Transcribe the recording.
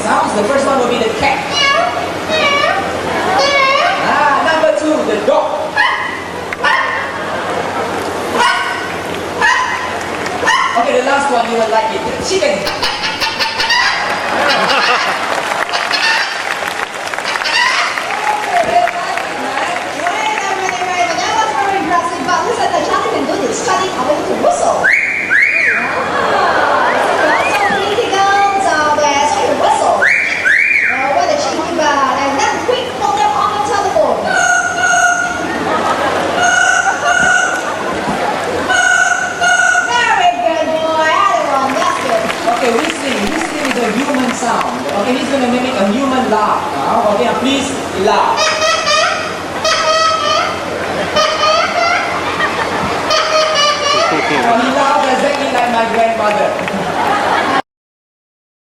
sounds. The first one will be the cat. Number 2, the dog. Okay, the last one you will like it, the chicken. Study how to whistle. When the chicken and then quick put them on the telephone. Very good boy, everyone, that's good. Okay, whistling is a human sound. Okay, he's going to mimic a human laugh now. Okay, now please laugh. He laughed exactly like my grandmother.